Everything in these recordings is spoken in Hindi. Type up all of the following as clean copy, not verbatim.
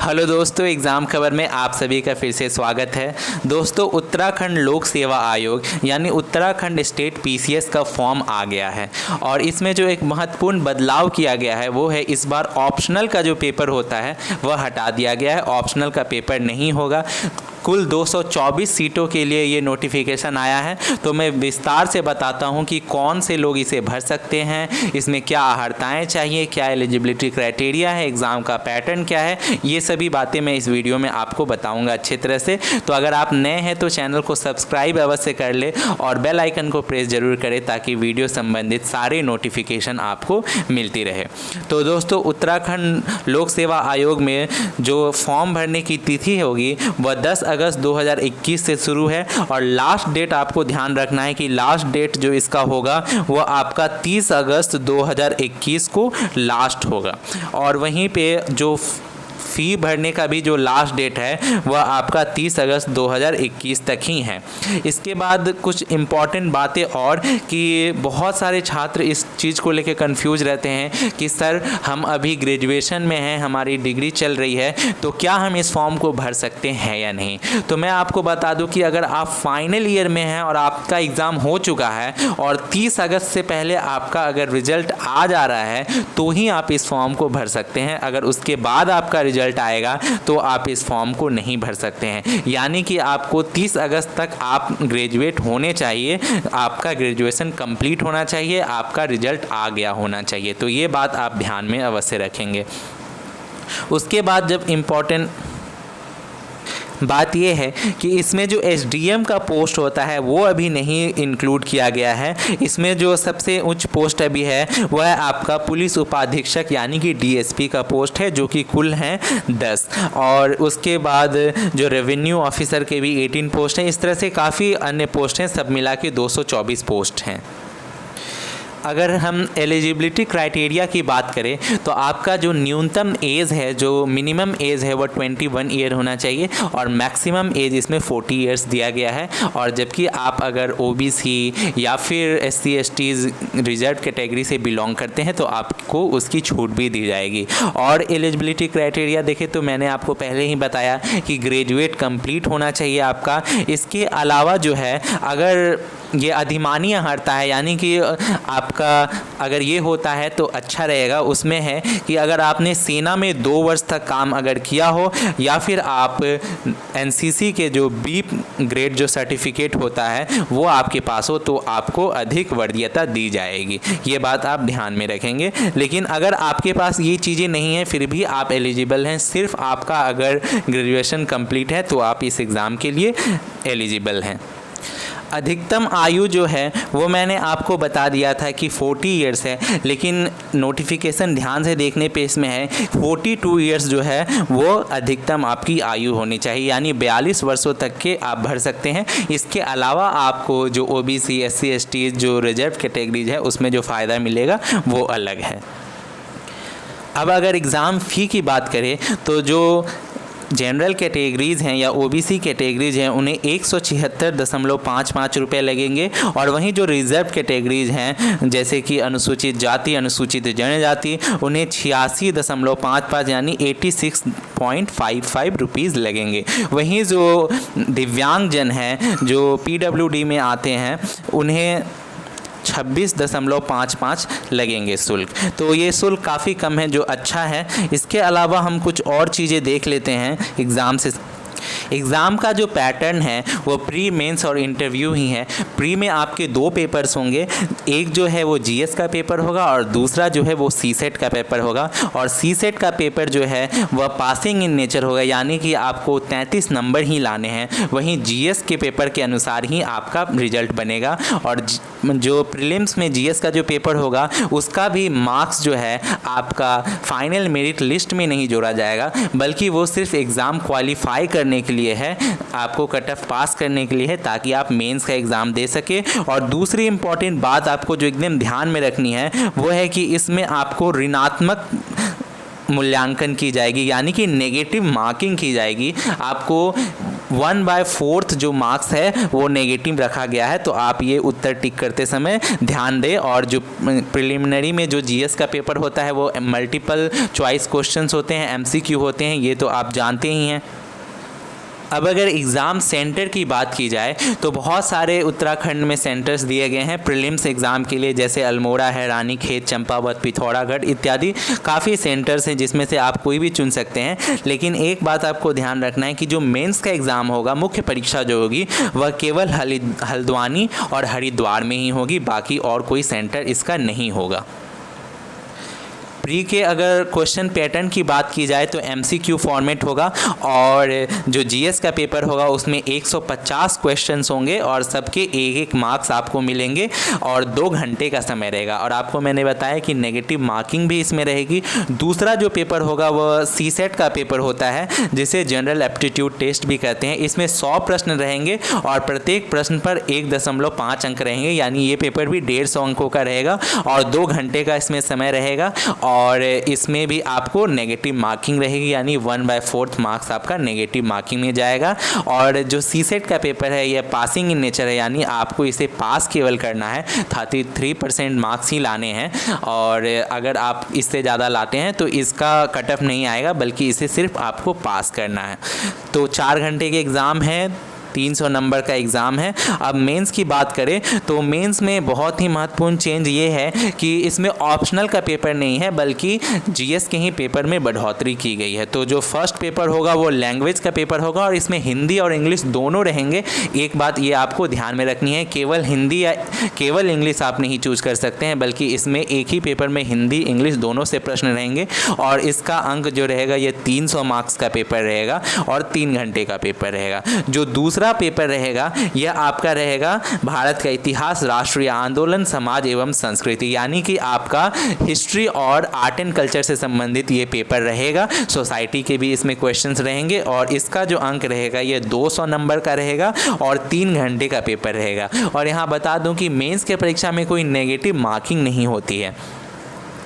हेलो दोस्तों, एग्ज़ाम खबर में आप सभी का फिर से स्वागत है। दोस्तों, उत्तराखंड लोक सेवा आयोग यानी उत्तराखंड स्टेट पीसीएस का फॉर्म आ गया है और इसमें जो एक महत्वपूर्ण बदलाव किया गया है वो है इस बार ऑप्शनल का जो पेपर होता है वह हटा दिया गया है। ऑप्शनल का पेपर नहीं होगा। कुल 224 सीटों के लिए ये नोटिफिकेशन आया है, तो मैं विस्तार से बताता हूँ कि कौन से लोग इसे भर सकते हैं, इसमें क्या अहर्ताएँ चाहिए, क्या एलिजिबिलिटी क्राइटेरिया है, एग्ज़ाम का पैटर्न क्या है, ये सभी बातें मैं इस वीडियो में आपको बताऊंगा अच्छी तरह से। तो अगर आप नए हैं तो चैनल को सब्सक्राइब अवश्य कर ले और बेल आइकन को प्रेस जरूर करें ताकि वीडियो संबंधित सारे नोटिफिकेशन आपको मिलती रहे। तो दोस्तों, उत्तराखंड लोक सेवा आयोग में जो फॉर्म भरने की तिथि होगी वह 10 अगस्त 2021 से शुरू है और लास्ट डेट आपको ध्यान रखना है कि लास्ट डेट जो इसका होगा वह आपका 30 अगस्त 2021 को लास्ट होगा। और वहीं पे जो फ़ी भरने का भी जो लास्ट डेट है वह आपका 30 अगस्त 2021 तक ही है। इसके बाद कुछ इम्पॉर्टेंट बातें और कि बहुत सारे छात्र इस चीज़ को लेकर कंफ्यूज रहते हैं कि सर हम अभी ग्रेजुएशन में हैं, हमारी डिग्री चल रही है, तो क्या हम इस फॉर्म को भर सकते हैं या नहीं। तो मैं आपको बता दूं कि अगर आप फाइनल ईयर में हैं और आपका एग्ज़ाम हो चुका है और 30 अगस्त से पहले आपका अगर रिज़ल्ट आ जा रहा है तो ही आप इस फॉर्म को भर सकते हैं। अगर उसके बाद आपका रिजल्ट आएगा तो आप इस फॉर्म को नहीं भर सकते हैं। यानी कि आपको 30 अगस्त तक आप ग्रेजुएट होने चाहिए, आपका ग्रेजुएशन कंप्लीट होना चाहिए, आपका रिजल्ट आ गया होना चाहिए। तो ये बात आप ध्यान में अवश्य रखेंगे। उसके बाद जब इम्पोर्टेंट बात यह है कि इसमें जो एसडीएम का पोस्ट होता है वो अभी नहीं इंक्लूड किया गया है। इसमें जो सबसे उच्च पोस्ट अभी है वह आपका पुलिस उपाधीक्षक यानी कि डीएसपी का पोस्ट है, जो कि कुल हैं 10। और उसके बाद जो रेवेन्यू ऑफिसर के भी 18 पोस्ट हैं। इस तरह से काफ़ी अन्य पोस्ट हैं, सब मिला के 224 पोस्ट हैं। अगर हम एलिजिबिलिटी क्राइटेरिया की बात करें तो आपका जो न्यूनतम एज है, जो मिनिमम एज है, वो 21 ईयर होना चाहिए और मैक्सिमम एज इसमें 40 ईयर्स दिया गया है। और जबकि आप अगर ओबीसी या फिर एससी एसटीज़ रिजर्व कैटेगरी से बिलोंग करते हैं तो आपको उसकी छूट भी दी जाएगी। और एलिजिबिलिटी क्राइटेरिया देखें तो मैंने आपको पहले ही बताया कि ग्रेजुएट कंप्लीट होना चाहिए आपका। इसके अलावा जो है अगर ये अधिमानी अहर्ता है यानी कि आपका अगर ये होता है तो अच्छा रहेगा, उसमें है कि अगर आपने सेना में 2 वर्ष तक काम अगर किया हो या फिर आप एनसीसी के जो बी ग्रेड जो सर्टिफिकेट होता है वो आपके पास हो तो आपको अधिक वरीयता दी जाएगी। ये बात आप ध्यान में रखेंगे। लेकिन अगर आपके पास ये चीज़ें नहीं हैं फिर भी आप एलिजिबल हैं, सिर्फ आपका अगर ग्रेजुएशन कंप्लीट है तो आप इस एग्ज़ाम के लिए एलिजिबल हैं। अधिकतम आयु जो है वो मैंने आपको बता दिया था कि 40 इयर्स है, लेकिन नोटिफिकेशन ध्यान से देखने पे इसमें है 42 इयर्स जो है वो अधिकतम आपकी आयु होनी चाहिए, यानी 42 वर्षों तक के आप भर सकते हैं। इसके अलावा आपको जो ओबीसी एससी एसटी जो रिजर्व कैटेगरीज है उसमें जो फ़ायदा मिलेगा वो अलग है। अब अगर एग्ज़ाम फ़ी की बात करें तो जो जनरल कैटेगरीज़ हैं या ओबीसी कैटेगरीज़ हैं उन्हें 176.55 रुपये लगेंगे और वहीं जो रिज़र्व कैटेगरीज़ हैं जैसे कि अनुसूचित जाति, अनुसूचित जनजाति, उन्हें 86.55 यानी 86.55 रुपीज़ लगेंगे। वहीं जो दिव्यांगजन हैं जो पीडब्ल्यूडी में आते हैं उन्हें 26.55 लगेंगे शुल्क। तो ये शुल्क काफ़ी कम है जो अच्छा है। इसके अलावा हम कुछ और चीज़ें देख लेते हैं एग्ज़ाम से। एग्ज़ाम का जो पैटर्न है वो प्री मेंस और इंटरव्यू ही है। प्री में आपके 2 पेपर्स होंगे, एक जो है वो जीएस का पेपर होगा और दूसरा जो है वो सीसेट का पेपर होगा। और सीसेट का पेपर जो है वह पासिंग इन नेचर होगा, यानी कि आपको 33 नंबर ही लाने हैं। वहीं जीएस के पेपर के अनुसार ही आपका रिजल्ट बनेगा। और जो प्रीलिम्स में जीएस का जो पेपर होगा उसका भी मार्क्स जो है आपका फाइनल मेरिट लिस्ट में नहीं जोड़ा जाएगा, बल्कि वो सिर्फ एग्ज़ाम क्वालिफाई करने के लिए है, आपको कट ऑफ पास करने के लिए है ताकि आप मेंस का एग्ज़ाम दे सके। और दूसरी इम्पॉर्टेंट बात आपको जो एकदम ध्यान में रखनी है वो है कि इसमें आपको ऋणात्मक मूल्यांकन की जाएगी, यानी कि नेगेटिव मार्किंग की जाएगी। आपको 1/4 जो मार्क्स है वो नेगेटिव रखा गया है। तो आप ये उत्तर टिक करते समय ध्यान दें। और जो प्रिलिमिनरी में जो जीएस का पेपर होता है वो मल्टीपल चॉइस क्वेश्चंस होते हैं, एमसीक्यू होते हैं, ये तो आप जानते ही हैं। अब अगर एग्ज़ाम सेंटर की बात की जाए तो बहुत सारे उत्तराखंड में सेंटर्स दिए गए हैं प्रीलिम्स एग्ज़ाम के लिए, जैसे अल्मोड़ा है, रानीखेत, चंपावत, पिथौरागढ़ इत्यादि काफ़ी सेंटर्स हैं जिसमें से आप कोई भी चुन सकते हैं। लेकिन एक बात आपको ध्यान रखना है कि जो मेंस का एग्ज़ाम होगा, मुख्य परीक्षा जो होगी वह केवल हल्द्वानी और हरिद्वार में ही होगी, बाकी और कोई सेंटर इसका नहीं होगा। प्री के अगर क्वेश्चन पैटर्न की बात की जाए तो एमसीक्यू फॉर्मेट होगा और जो जीएस का पेपर होगा उसमें 150 क्वेश्चंस होंगे और सबके एक एक मार्क्स आपको मिलेंगे और 2 घंटे का समय रहेगा। और आपको मैंने बताया कि नेगेटिव मार्किंग भी इसमें रहेगी। दूसरा जो पेपर होगा वह सीसेट का पेपर होता है जिसे जनरल एप्टीट्यूड टेस्ट भी कहते हैं। इसमें 100 प्रश्न रहेंगे और प्रत्येक प्रश्न पर 1.5 अंक रहेंगे, यानी ये पेपर भी 150 अंकों का रहेगा और 2 घंटे का इसमें समय रहेगा। और इसमें भी आपको नेगेटिव मार्किंग रहेगी, यानी 1/4 मार्क्स आपका नेगेटिव मार्किंग में जाएगा। और जो सीसेट का पेपर है यह पासिंग इन नेचर है, यानी आपको इसे पास केवल करना है, 33% मार्क्स ही लाने हैं। और अगर आप इससे ज़्यादा लाते हैं तो इसका कट ऑफ नहीं आएगा, बल्कि इसे सिर्फ आपको पास करना है। तो 4 घंटे के एग्ज़ाम है, 300 नंबर का एग्ज़ाम है। अब मेंस की बात करें तो मेंस में बहुत ही महत्वपूर्ण चेंज ये है कि इसमें ऑप्शनल का पेपर नहीं है, बल्कि जीएस के ही पेपर में बढ़ोतरी की गई है। तो जो फर्स्ट पेपर होगा वो लैंग्वेज का पेपर होगा और इसमें हिंदी और इंग्लिश दोनों रहेंगे। एक बात ये आपको ध्यान में रखनी है, केवल हिंदी या केवल इंग्लिश आप नहीं चूज कर सकते हैं, बल्कि इसमें एक ही पेपर में हिंदी इंग्लिश दोनों से प्रश्न रहेंगे। और इसका अंक जो रहेगा ये 300 मार्क्स का पेपर रहेगा और 3 घंटे का पेपर रहेगा। जो दूसरा पेपर रहेगा यह आपका रहेगा भारत का इतिहास, राष्ट्रीय आंदोलन, समाज एवं संस्कृति, यानी कि आपका हिस्ट्री और आर्ट एंड कल्चर से संबंधित ये पेपर रहेगा। सोसाइटी के भी इसमें क्वेश्चंस रहेंगे और इसका जो अंक रहेगा ये 200 नंबर का रहेगा और 3 घंटे का पेपर रहेगा। और यहाँ बता दूं कि मेंस के परीक्षा में कोई नेगेटिव मार्किंग नहीं होती है।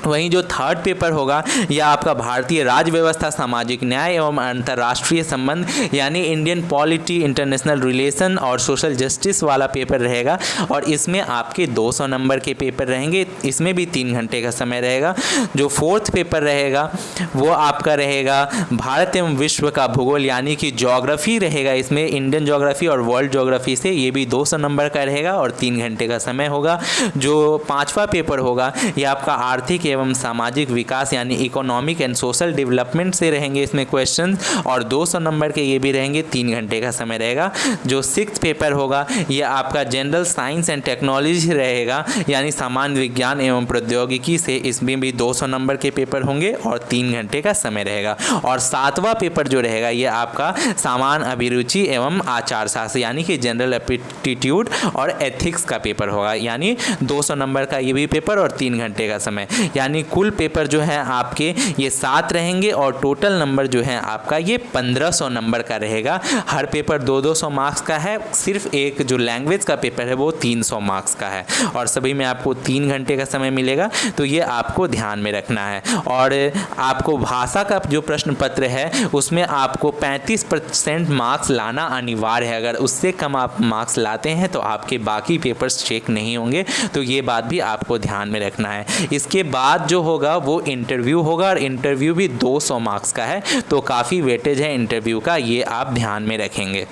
वहीं जो थर्ड पेपर होगा यह आपका भारतीय राज्य व्यवस्था, सामाजिक न्याय एवं अंतर्राष्ट्रीय संबंध, यानी इंडियन पॉलिटी, इंटरनेशनल रिलेशन और सोशल जस्टिस वाला पेपर रहेगा। और इसमें आपके 200 नंबर के पेपर रहेंगे, इसमें भी 3 घंटे का समय रहेगा। जो फोर्थ पेपर रहेगा वो आपका रहेगा भारत एवं विश्व का भूगोल, यानी कि ज्योग्राफी रहेगा। इसमें इंडियन ज्योग्राफी और वर्ल्ड ज्योग्राफी से ये भी 200 नंबर का रहेगा और 3 घंटे का समय होगा। जो पाँचवा पेपर होगा ये आपका आर्थिक एवं सामाजिक विकास, यानी इकोनॉमिक एंड सोशल डेवलपमेंट से रहेंगे इसमें क्वेश्चन और 200 नंबर के ये भी रहेंगे, 3 घंटे का समय रहेगा। जो सिक्स्थ पेपर होगा ये आपका जनरल साइंस एंड टेक्नोलॉजी रहेगा, यानी सामान्य विज्ञान एवं प्रौद्योगिकी से, इसमें भी 200 नंबर के पेपर होंगे और 3 घंटे का समय रहेगा। और सातवां पेपर जो रहेगा ये आपका सामान्य अभिरुचि एवं आचार शास्त्र, यानी कि जनरल एप्टीट्यूड और एथिक्स का पेपर होगा, यानी 200 नंबर का ये भी पेपर और 3 घंटे का समय। यानी कुल पेपर जो है आपके ये 7 रहेंगे और टोटल नंबर जो है आपका ये 1500 नंबर का रहेगा। हर पेपर 200 मार्क्स का है, सिर्फ एक जो लैंग्वेज का पेपर है वो 300 मार्क्स का है और सभी में आपको 3 घंटे का समय मिलेगा। तो ये आपको ध्यान में रखना है। और आपको भाषा का जो प्रश्न पत्र है उसमें आपको 35% मार्क्स लाना अनिवार्य है। अगर उससे कम आप मार्क्स लाते हैं तो आपके बाकी पेपर्स चेक नहीं होंगे, तो ये बात भी आपको ध्यान में रखना है। इसके बाद जो होगा वो इंटरव्यू होगा और इंटरव्यू भी 200 मार्क्स का है, तो काफ़ी वेटेज है इंटरव्यू का, ये आप ध्यान में रखेंगे।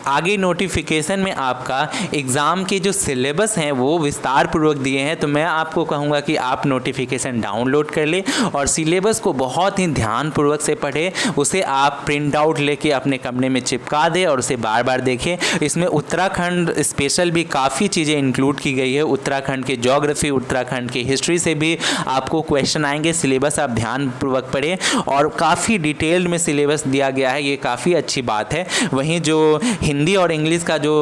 आगे नोटिफिकेशन में आपका एग्ज़ाम के जो सिलेबस हैं वो विस्तार पूर्वक दिए हैं, तो मैं आपको कहूँगा कि आप नोटिफिकेशन डाउनलोड कर ले और सिलेबस को बहुत ही ध्यानपूर्वक से पढ़े। उसे आप प्रिंट आउट लेके अपने कमरे में चिपका दे और उसे बार बार देखें। इसमें उत्तराखंड स्पेशल भी काफ़ी चीज़ें इंक्लूड की गई है। उत्तराखंड के ज्योग्राफी, उत्तराखंड के हिस्ट्री से भी आपको क्वेश्चन आएंगे। सिलेबस आप ध्यानपूर्वक पढ़ें और काफ़ी डिटेल्ड में सिलेबस दिया गया है, ये काफ़ी अच्छी बात है। वहीं जो हिंदी और इंग्लिश का जो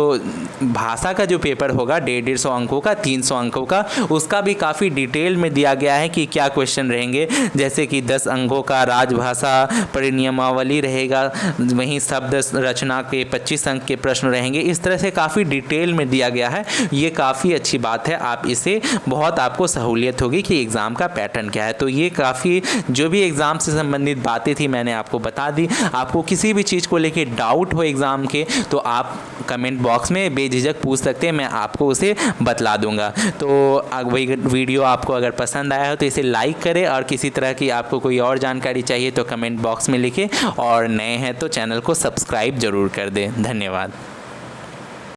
भाषा का जो पेपर होगा 150 अंकों का, 300 अंकों का, उसका भी काफ़ी डिटेल में दिया गया है कि क्या क्वेश्चन रहेंगे। जैसे कि 10 अंकों का राजभाषा परिनियमावली रहेगा, वहीं शब्द रचना के 25 अंक के प्रश्न रहेंगे। इस तरह से काफ़ी डिटेल में दिया गया है। ये काफ़ी अच्छी बात है, आप इसे बहुत आपको सहूलियत होगी कि एग्ज़ाम का पैटर्न क्या है। तो ये काफ़ी जो भी एग्ज़ाम से संबंधित बातें थी मैंने आपको बता दी। आपको किसी भी चीज़ को लेके डाउट हो एग्ज़ाम के तो आप कमेंट बॉक्स में बेझिझक पूछ सकते हैं, मैं आपको उसे बतला दूंगा। तो वही वीडियो आपको अगर पसंद आया हो तो इसे लाइक करें, और किसी तरह की आपको कोई और जानकारी चाहिए तो कमेंट बॉक्स में लिखें, और नए हैं तो चैनल को सब्सक्राइब ज़रूर कर दें। धन्यवाद।